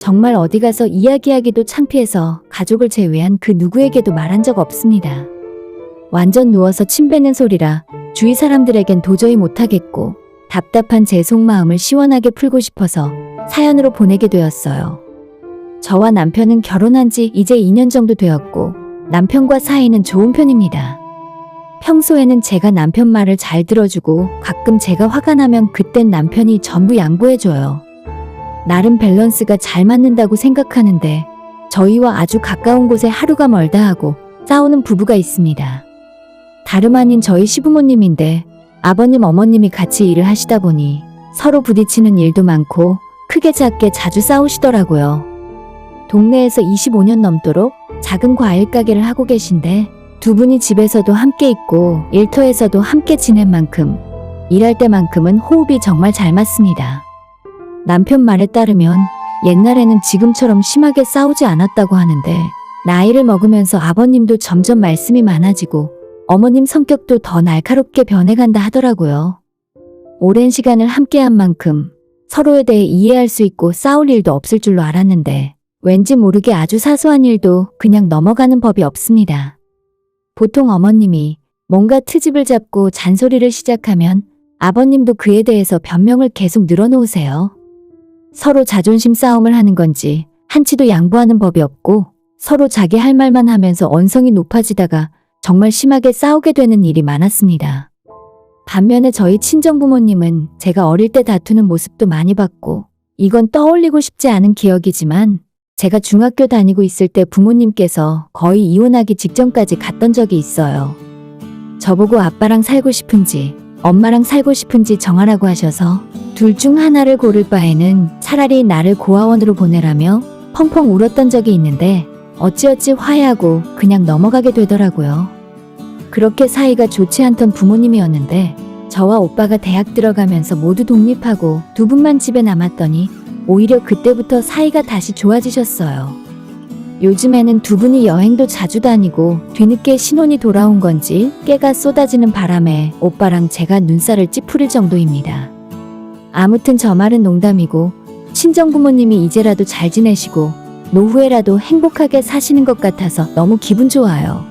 정말 어디 가서 이야기하기도 창피해서 가족을 제외한 그 누구에게도 말한 적 없습니다. 완전 누워서 침 뱉는 소리라 주위 사람들에겐 도저히 못하겠고 답답한 제 속마음을 시원하게 풀고 싶어서 사연으로 보내게 되었어요. 저와 남편은 결혼한 지 이제 2년 정도 되었고 남편과 사이는 좋은 편입니다. 평소에는 제가 남편 말을 잘 들어주고 가끔 제가 화가 나면 그땐 남편이 전부 양보해줘요. 나름 밸런스가 잘 맞는다고 생각하는데 저희와 아주 가까운 곳에 하루가 멀다 하고 싸우는 부부가 있습니다. 다름 아닌 저희 시부모님인데 아버님 어머님이 같이 일을 하시다 보니 서로 부딪히는 일도 많고 크게 작게 자주 싸우시더라고요. 동네에서 25년 넘도록 작은 과일 가게를 하고 계신데 두 분이 집에서도 함께 있고 일터에서도 함께 지낸 만큼 일할 때만큼은 호흡이 정말 잘 맞습니다. 남편 말에 따르면 옛날에는 지금처럼 심하게 싸우지 않았다고 하는데 나이를 먹으면서 아버님도 점점 말씀이 많아지고 어머님 성격도 더 날카롭게 변해간다 하더라고요. 오랜 시간을 함께한 만큼 서로에 대해 이해할 수 있고 싸울 일도 없을 줄로 알았는데 왠지 모르게 아주 사소한 일도 그냥 넘어가는 법이 없습니다. 보통 어머님이 뭔가 트집을 잡고 잔소리를 시작하면 아버님도 그에 대해서 변명을 계속 늘어놓으세요. 서로 자존심 싸움을 하는 건지 한치도 양보하는 법이 없고 서로 자기 할 말만 하면서 언성이 높아지다가 정말 심하게 싸우게 되는 일이 많았습니다. 반면에 저희 친정부모님은 제가 어릴 때 다투는 모습도 많이 봤고 이건 떠올리고 싶지 않은 기억이지만 제가 중학교 다니고 있을 때 부모님께서 거의 이혼하기 직전까지 갔던 적이 있어요. 저보고 아빠랑 살고 싶은지 엄마랑 살고 싶은지 정하라고 하셔서 둘 중 하나를 고를 바에는 차라리 나를 고아원으로 보내라며 펑펑 울었던 적이 있는데 어찌어찌 화해하고 그냥 넘어가게 되더라고요. 그렇게 사이가 좋지 않던 부모님이었는데 저와 오빠가 대학 들어가면서 모두 독립하고 두 분만 집에 남았더니 오히려 그때부터 사이가 다시 좋아지셨어요. 요즘에는 두 분이 여행도 자주 다니고 뒤늦게 신혼이 돌아온 건지 깨가 쏟아지는 바람에 오빠랑 제가 눈살을 찌푸릴 정도입니다. 아무튼 저 말은 농담이고 친정부모님이 이제라도 잘 지내시고 노후에라도 행복하게 사시는 것 같아서 너무 기분 좋아요.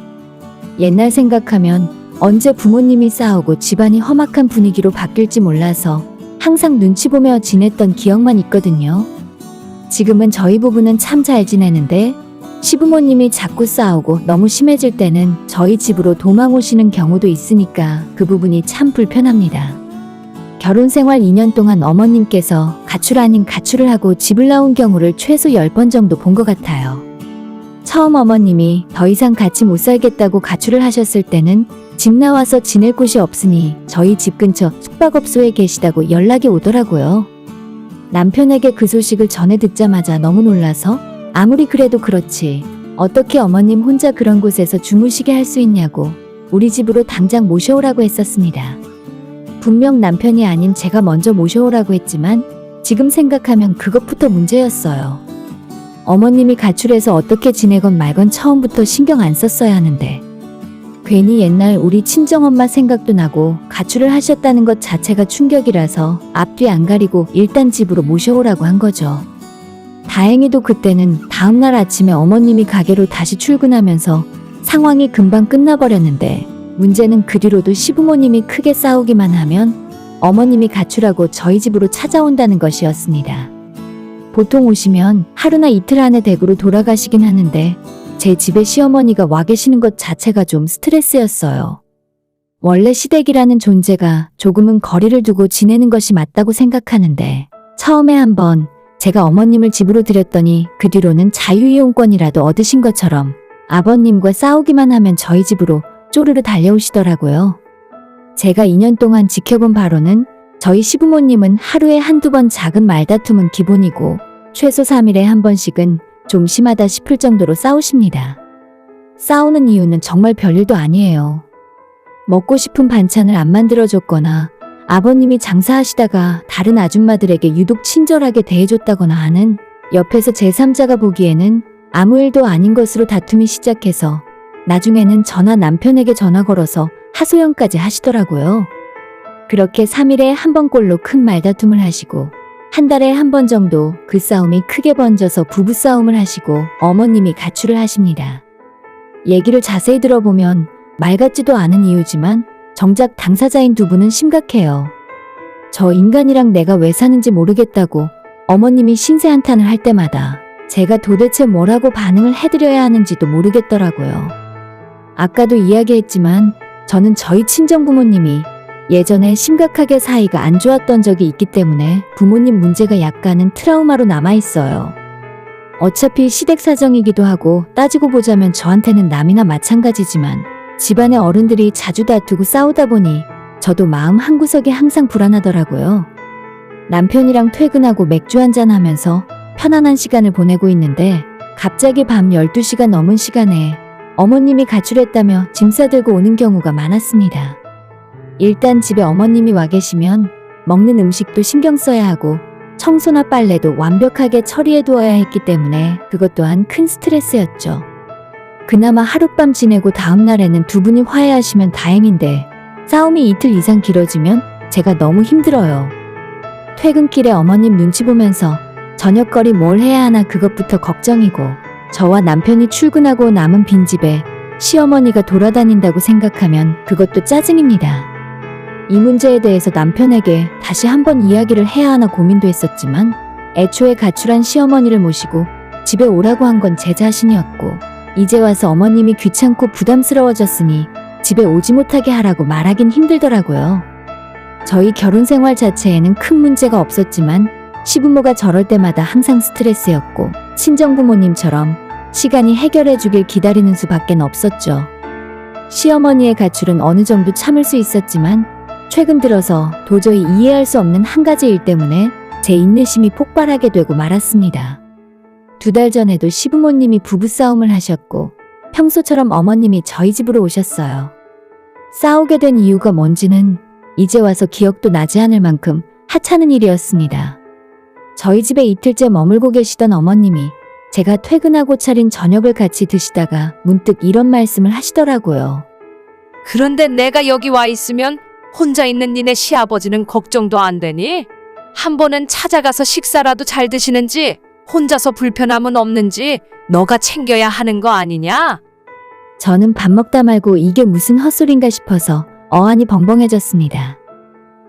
옛날 생각하면 언제 부모님이 싸우고 집안이 험악한 분위기로 바뀔지 몰라서 항상 눈치 보며 지냈던 기억만 있거든요. 지금은 저희 부부는 참 잘 지내는데 시부모님이 자꾸 싸우고 너무 심해질 때는 저희 집으로 도망 오시는 경우도 있으니까 그 부분이 참 불편합니다. 결혼 생활 2년 동안 어머님께서 가출 아닌 가출을 하고 집을 나온 경우를 최소 10번 정도 본 것 같아요. 처음 어머님이 더 이상 같이 못 살겠다고 가출을 하셨을 때는 집 나와서 지낼 곳이 없으니 저희 집 근처 숙박업소에 계시다고 연락이 오더라고요. 남편에게 그 소식을 전해 듣자마자 너무 놀라서 아무리 그래도 그렇지 어떻게 어머님 혼자 그런 곳에서 주무시게 할 수 있냐고 우리 집으로 당장 모셔오라고 했었습니다. 분명 남편이 아닌 제가 먼저 모셔오라고 했지만 지금 생각하면 그것부터 문제였어요. 어머님이 가출해서 어떻게 지내건 말건 처음부터 신경 안 썼어야 하는데 괜히 옛날 우리 친정엄마 생각도 나고 가출을 하셨다는 것 자체가 충격이라서 앞뒤 안 가리고 일단 집으로 모셔오라고 한 거죠. 다행히도 그때는 다음날 아침에 어머님이 가게로 다시 출근하면서 상황이 금방 끝나버렸는데 문제는 그 뒤로도 시부모님이 크게 싸우기만 하면 어머님이 가출하고 저희 집으로 찾아온다는 것이었습니다. 보통 오시면 하루나 이틀 안에 댁으로 돌아가시긴 하는데 제 집에 시어머니가 와 계시는 것 자체가 좀 스트레스였어요. 원래 시댁이라는 존재가 조금은 거리를 두고 지내는 것이 맞다고 생각하는데 처음에 한번 제가 어머님을 집으로 들였더니 그 뒤로는 자유이용권이라도 얻으신 것처럼 아버님과 싸우기만 하면 저희 집으로 쪼르르 달려오시더라고요. 제가 2년 동안 지켜본 바로는 저희 시부모님은 하루에 한두 번 작은 말다툼은 기본이고 최소 3일에 한 번씩은 좀 심하다 싶을 정도로 싸우십니다. 싸우는 이유는 정말 별일도 아니에요. 먹고 싶은 반찬을 안 만들어줬거나 아버님이 장사하시다가 다른 아줌마들에게 유독 친절하게 대해줬다거나 하는 옆에서 제3자가 보기에는 아무 일도 아닌 것으로 다툼이 시작해서 나중에는 저나 남편에게 전화 걸어서 하소연까지 하시더라고요. 그렇게 3일에 한 번꼴로 큰 말다툼을 하시고 한 달에 한 번 정도 그 싸움이 크게 번져서 부부싸움을 하시고 어머님이 가출을 하십니다. 얘기를 자세히 들어보면 말 같지도 않은 이유지만 정작 당사자인 두 분은 심각해요. 저 인간이랑 내가 왜 사는지 모르겠다고 어머님이 신세한탄을 할 때마다 제가 도대체 뭐라고 반응을 해드려야 하는지도 모르겠더라고요. 아까도 이야기했지만 저는 저희 친정부모님이 예전에 심각하게 사이가 안 좋았던 적이 있기 때문에 부모님 문제가 약간은 트라우마로 남아있어요. 어차피 시댁 사정이기도 하고 따지고 보자면 저한테는 남이나 마찬가지지만 집안의 어른들이 자주 다투고 싸우다 보니 저도 마음 한구석이 항상 불안하더라고요. 남편이랑 퇴근하고 맥주 한잔 하면서 편안한 시간을 보내고 있는데 갑자기 밤 12시가 넘은 시간에 어머님이 가출했다며 짐 싸들고 오는 경우가 많았습니다. 일단 집에 어머님이 와 계시면 먹는 음식도 신경 써야 하고 청소나 빨래도 완벽하게 처리해 두어야 했기 때문에 그것 또한 큰 스트레스였죠. 그나마 하룻밤 지내고 다음 날에는 두 분이 화해하시면 다행인데 싸움이 이틀 이상 길어지면 제가 너무 힘들어요. 퇴근길에 어머님 눈치 보면서 저녁거리 뭘 해야 하나 그것부터 걱정이고 저와 남편이 출근하고 남은 빈집에 시어머니가 돌아다닌다고 생각하면 그것도 짜증입니다. 이 문제에 대해서 남편에게 다시 한번 이야기를 해야 하나 고민도 했었지만 애초에 가출한 시어머니를 모시고 집에 오라고 한 건 제 자신이었고 이제 와서 어머님이 귀찮고 부담스러워졌으니 집에 오지 못하게 하라고 말하긴 힘들더라고요. 저희 결혼 생활 자체에는 큰 문제가 없었지만 시부모가 저럴 때마다 항상 스트레스였고 친정부모님처럼 시간이 해결해 주길 기다리는 수밖엔 없었죠. 시어머니의 가출은 어느 정도 참을 수 있었지만 최근 들어서 도저히 이해할 수 없는 한 가지 일 때문에 제 인내심이 폭발하게 되고 말았습니다. 2달 전에도 시부모님이 부부싸움을 하셨고 평소처럼 어머님이 저희 집으로 오셨어요. 싸우게 된 이유가 뭔지는 이제 와서 기억도 나지 않을 만큼 하찮은 일이었습니다. 저희 집에 이틀째 머물고 계시던 어머님이 제가 퇴근하고 차린 저녁을 같이 드시다가 문득 이런 말씀을 하시더라고요. 그런데 내가 여기 와 있으면 혼자 있는 니네 시아버지는 걱정도 안 되니? 한 번은 찾아가서 식사라도 잘 드시는지 혼자서 불편함은 없는지 너가 챙겨야 하는 거 아니냐? 저는 밥 먹다 말고 이게 무슨 헛소린가 싶어서 어안이 벙벙해졌습니다.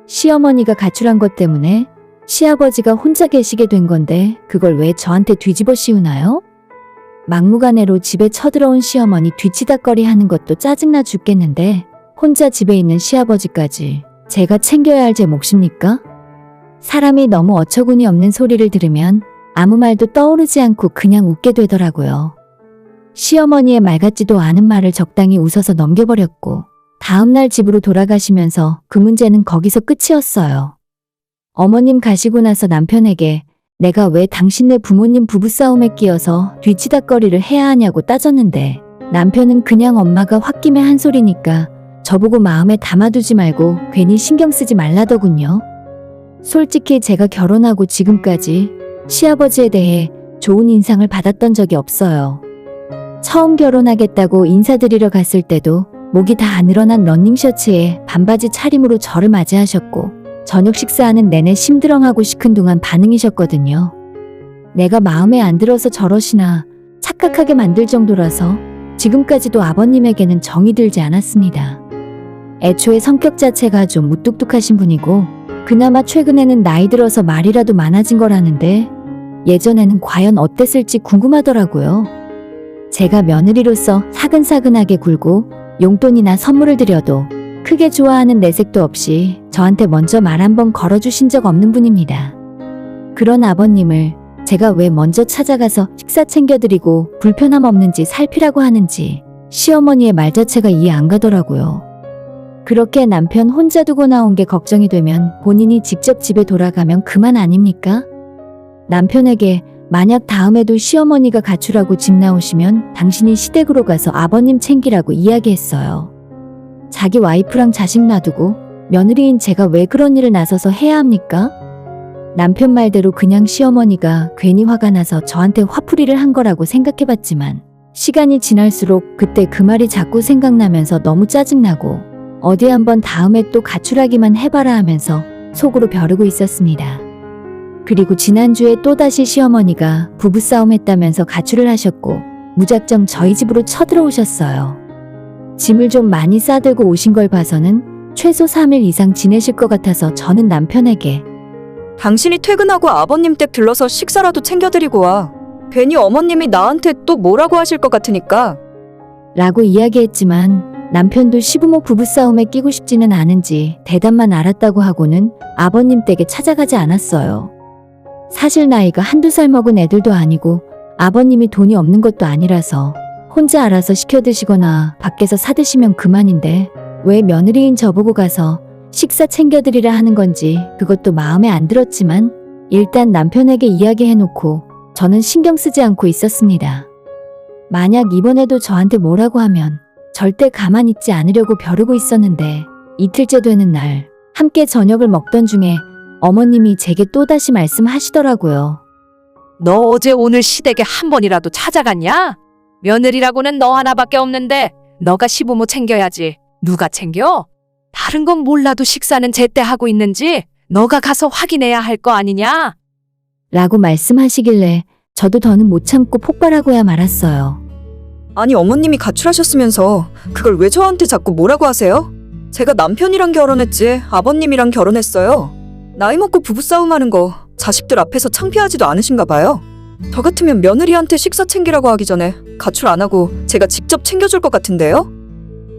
시어머니가 가출한 것 때문에 시아버지가 혼자 계시게 된 건데 그걸 왜 저한테 뒤집어 씌우나요? 막무가내로 집에 쳐들어온 시어머니 뒤치다꺼리 하는 것도 짜증나 죽겠는데 혼자 집에 있는 시아버지까지 제가 챙겨야 할 제 몫입니까? 사람이 너무 어처구니 없는 소리를 들으면 아무 말도 떠오르지 않고 그냥 웃게 되더라고요. 시어머니의 말 같지도 않은 말을 적당히 웃어서 넘겨버렸고 다음날 집으로 돌아가시면서 그 문제는 거기서 끝이었어요. 어머님 가시고 나서 남편에게 내가 왜 당신네 부모님 부부싸움에 끼어서 뒤치다꺼리를 해야 하냐고 따졌는데 남편은 그냥 엄마가 홧김에 한 소리니까 저보고 마음에 담아두지 말고 괜히 신경 쓰지 말라더군요. 솔직히 제가 결혼하고 지금까지 시아버지에 대해 좋은 인상을 받았던 적이 없어요. 처음 결혼하겠다고 인사드리러 갔을 때도 목이 다 안 늘어난 러닝셔츠에 반바지 차림으로 저를 맞이하셨고 저녁 식사하는 내내 심드렁하고 시큰둥한 반응이셨거든요. 내가 마음에 안 들어서 저러시나 착각하게 만들 정도라서 지금까지도 아버님에게는 정이 들지 않았습니다. 애초에 성격 자체가 좀 무뚝뚝하신 분이고 그나마 최근에는 나이 들어서 말이라도 많아진 거라는데 예전에는 과연 어땠을지 궁금하더라고요. 제가 며느리로서 사근사근하게 굴고 용돈이나 선물을 드려도 크게 좋아하는 내색도 없이 저한테 먼저 말 한번 걸어주신 적 없는 분입니다. 그런 아버님을 제가 왜 먼저 찾아가서 식사 챙겨드리고 불편함 없는지 살피라고 하는지 시어머니의 말 자체가 이해 안 가더라고요. 그렇게 남편 혼자 두고 나온 게 걱정이 되면 본인이 직접 집에 돌아가면 그만 아닙니까? 남편에게 만약 다음에도 시어머니가 가출하고 집 나오시면 당신이 시댁으로 가서 아버님 챙기라고 이야기했어요. 자기 와이프랑 자식 놔두고 며느리인 제가 왜 그런 일을 나서서 해야 합니까? 남편 말대로 그냥 시어머니가 괜히 화가 나서 저한테 화풀이를 한 거라고 생각해봤지만 시간이 지날수록 그때 그 말이 자꾸 생각나면서 너무 짜증나고 어디 한번 다음에 또 가출하기만 해봐라 하면서 속으로 벼르고 있었습니다. 그리고 지난주에 또다시 시어머니가 부부싸움 했다면서 가출을 하셨고 무작정 저희 집으로 쳐들어오셨어요. 짐을 좀 많이 싸들고 오신 걸 봐서는 최소 3일 이상 지내실 것 같아서 저는 남편에게 당신이 퇴근하고 아버님 댁 들러서 식사라도 챙겨드리고 와. 괜히 어머님이 나한테 또 뭐라고 하실 것 같으니까. 라고 이야기했지만 남편도 시부모 부부싸움에 끼고 싶지는 않은지 대답만 알았다고 하고는 아버님 댁에 찾아가지 않았어요. 사실 나이가 한두 살 먹은 애들도 아니고 아버님이 돈이 없는 것도 아니라서 혼자 알아서 시켜 드시거나 밖에서 사 드시면 그만인데 왜 며느리인 저보고 가서 식사 챙겨드리라 하는 건지 그것도 마음에 안 들었지만 일단 남편에게 이야기해놓고 저는 신경 쓰지 않고 있었습니다. 만약 이번에도 저한테 뭐라고 하면 절대 가만히 있지 않으려고 벼르고 있었는데 이틀째 되는 날 함께 저녁을 먹던 중에 어머님이 제게 또다시 말씀하시더라고요. 너 어제 오늘 시댁에 한 번이라도 찾아갔냐? 며느리라고는 너 하나밖에 없는데 너가 시부모 챙겨야지. 누가 챙겨? 다른 건 몰라도 식사는 제때 하고 있는지 너가 가서 확인해야 할 거 아니냐? 라고 말씀하시길래 저도 더는 못 참고 폭발하고야 말았어요. 아니 어머님이 가출하셨으면서 그걸 왜 저한테 자꾸 뭐라고 하세요? 제가 남편이랑 결혼했지 아버님이랑 결혼했어요. 나이 먹고 부부싸움하는 거 자식들 앞에서 창피하지도 않으신가 봐요. 저 같으면 며느리한테 식사 챙기라고 하기 전에 가출 안 하고 제가 직접 챙겨줄 것 같은데요?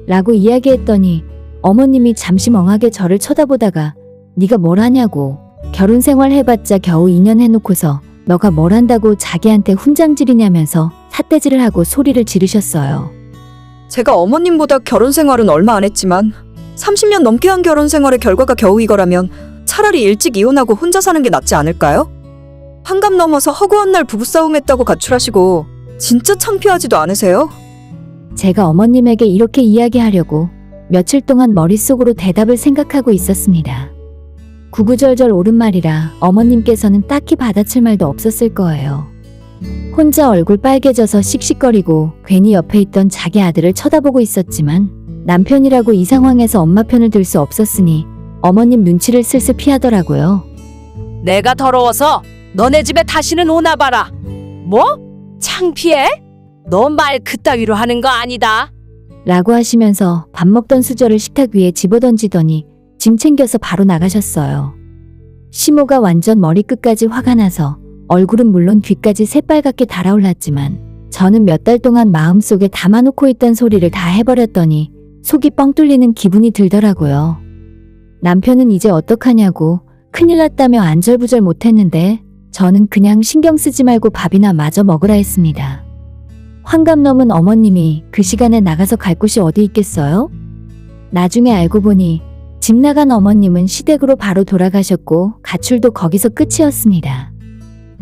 라고 이야기했더니 어머님이 잠시 멍하게 저를 쳐다보다가 네가 뭘 하냐고 결혼 생활 해봤자 겨우 2년 해놓고서 너가 뭘 한다고 자기한테 훈장질이냐면서 삿대질을 하고 소리를 지르셨어요. 제가 어머님보다 결혼 생활은 얼마 안 했지만 30년 넘게 한 결혼 생활의 결과가 겨우 이거라면 차라리 일찍 이혼하고 혼자 사는 게 낫지 않을까요? 환갑 넘어서 허구한 날 부부싸움 했다고 가출하시고 진짜 창피하지도 않으세요? 제가 어머님에게 이렇게 이야기하려고 며칠 동안 머릿속으로 대답을 생각하고 있었습니다. 구구절절 옳은 말이라 어머님께서는 딱히 받아칠 말도 없었을 거예요. 혼자 얼굴 빨개져서 씩씩거리고 괜히 옆에 있던 자기 아들을 쳐다보고 있었지만 남편이라고 이 상황에서 엄마 편을 들 수 없었으니 어머님 눈치를 슬슬 피하더라고요. 내가 더러워서 너네 집에 다시는 오나 봐라. 뭐? 창피해? 너 말 그따위로 하는 거 아니다. 라고 하시면서 밥 먹던 수저를 식탁 위에 집어던지더니 짐 챙겨서 바로 나가셨어요. 시모가 완전 머리끝까지 화가 나서 얼굴은 물론 귀까지 새빨갛게 달아올랐지만 저는 몇 달 동안 마음속에 담아놓고 있던 소리를 다 해버렸더니 속이 뻥 뚫리는 기분이 들더라고요. 남편은 이제 어떡하냐고 큰일 났다며 안절부절 못했는데 저는 그냥 신경 쓰지 말고 밥이나 마저 먹으라 했습니다. 환갑 넘은 어머님이 그 시간에 나가서 갈 곳이 어디 있겠어요? 나중에 알고 보니 집 나간 어머님은 시댁으로 바로 돌아가셨고 가출도 거기서 끝이었습니다.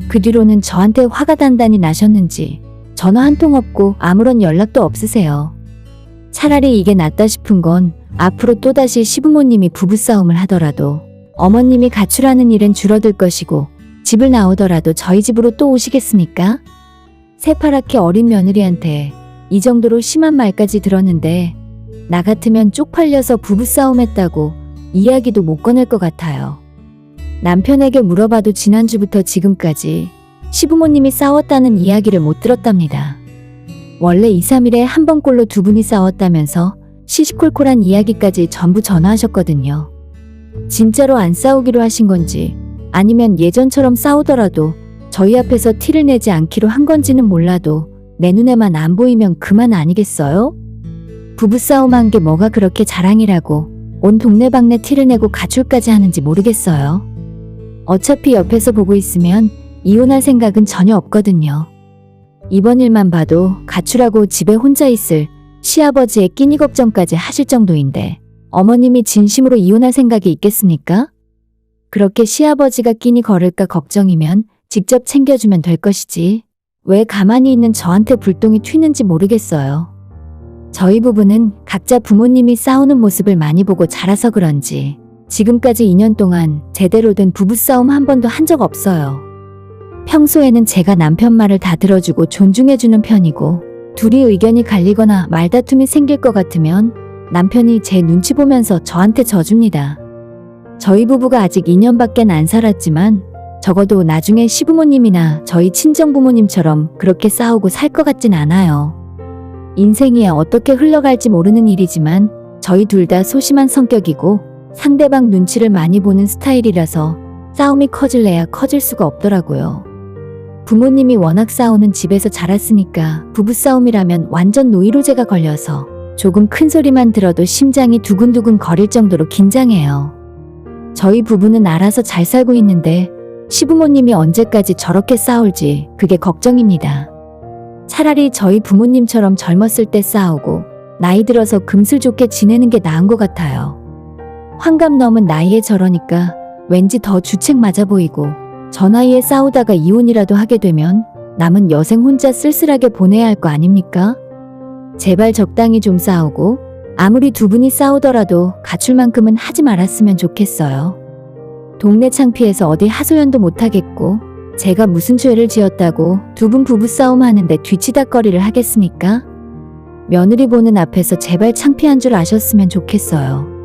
그 뒤로는 저한테 화가 단단히 나셨는지 전화 한 통 없고 아무런 연락도 없으세요. 차라리 이게 낫다 싶은 건 앞으로 또다시 시부모님이 부부싸움을 하더라도 어머님이 가출하는 일은 줄어들 것이고 집을 나오더라도 저희 집으로 또 오시겠습니까? 새파랗게 어린 며느리한테 이 정도로 심한 말까지 들었는데 나 같으면 쪽팔려서 부부싸움 했다고 이야기도 못 꺼낼 것 같아요. 남편에게 물어봐도 지난주부터 지금까지 시부모님이 싸웠다는 이야기를 못 들었답니다. 원래 2, 3일에 한 번꼴로 두 분이 싸웠다면서 시시콜콜한 이야기까지 전부 전화하셨거든요. 진짜로 안 싸우기로 하신 건지 아니면 예전처럼 싸우더라도 저희 앞에서 티를 내지 않기로 한 건지는 몰라도 내 눈에만 안 보이면 그만 아니겠어요? 부부싸움한 게 뭐가 그렇게 자랑이라고 온 동네방네 티를 내고 가출까지 하는지 모르겠어요. 어차피 옆에서 보고 있으면 이혼할 생각은 전혀 없거든요. 이번 일만 봐도 가출하고 집에 혼자 있을 시아버지의 끼니 걱정까지 하실 정도인데 어머님이 진심으로 이혼할 생각이 있겠습니까? 그렇게 시아버지가 끼니 걸을까 걱정이면 직접 챙겨주면 될 것이지 왜 가만히 있는 저한테 불똥이 튀는지 모르겠어요. 저희 부부는 각자 부모님이 싸우는 모습을 많이 보고 자라서 그런지 지금까지 2년 동안 제대로 된 부부싸움 한 번도 한 적 없어요. 평소에는 제가 남편 말을 다 들어주고 존중해주는 편이고 둘이 의견이 갈리거나 말다툼이 생길 것 같으면 남편이 제 눈치 보면서 저한테 져줍니다. 저희 부부가 아직 2년밖에 안 살았지만 적어도 나중에 시부모님이나 저희 친정부모님처럼 그렇게 싸우고 살 것 같진 않아요. 인생이 어떻게 흘러갈지 모르는 일이지만 저희 둘 다 소심한 성격이고 상대방 눈치를 많이 보는 스타일이라서 싸움이 커질래야 커질 수가 없더라고요. 부모님이 워낙 싸우는 집에서 자랐으니까 부부싸움이라면 완전 노이로제가 걸려서 조금 큰 소리만 들어도 심장이 두근두근 거릴 정도로 긴장해요. 저희 부부는 알아서 잘 살고 있는데 시부모님이 언제까지 저렇게 싸울지 그게 걱정입니다. 차라리 저희 부모님처럼 젊었을 때 싸우고 나이 들어서 금슬 좋게 지내는 게 나은 것 같아요. 환갑 넘은 나이에 저러니까 왠지 더 주책 맞아 보이고 저 나이에 싸우다가 이혼이라도 하게 되면 남은 여생 혼자 쓸쓸하게 보내야 할 거 아닙니까? 제발 적당히 좀 싸우고 아무리 두 분이 싸우더라도 가출만큼은 하지 말았으면 좋겠어요. 동네 창피해서 어디 하소연도 못하겠고 제가 무슨 죄를 지었다고 두 분 부부싸움 하는데 뒤치다꺼리를 하겠습니까? 며느리 보는 앞에서 제발 창피한 줄 아셨으면 좋겠어요.